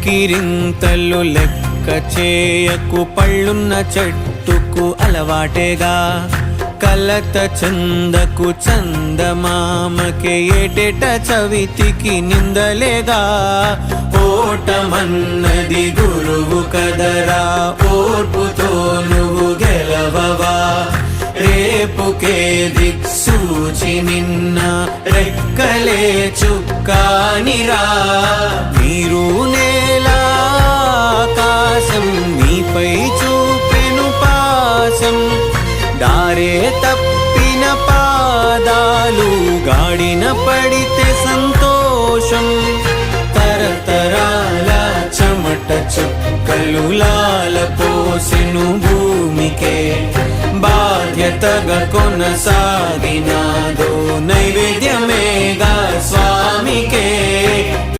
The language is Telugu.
కేరింతలు లెక్క చేయకు, పళ్ళున్న చెట్టుకు అలవాటేగా. కలత చందకు చందమామకే ఏటేట చవితికి నిందలేగా. ఓటమన్నది గురువు కదరా, ఓర్పుతో నువ్వు గెలవవా. రేపుకే దిక్సూచి నిన్న రెక్కలే చుక్కానిరా. నీరు నేల ఆకాశం నీపై చూపెను పాశం. దారే తప్పిన పాదాలు గాడిన పడితే సంతోషం. తరతరాల చెమట చుక్కలు లాల పోసెను భూమికే. బాధ్యతగా కొనసాగినాదో నైవేద్యమేగా స్వామికే.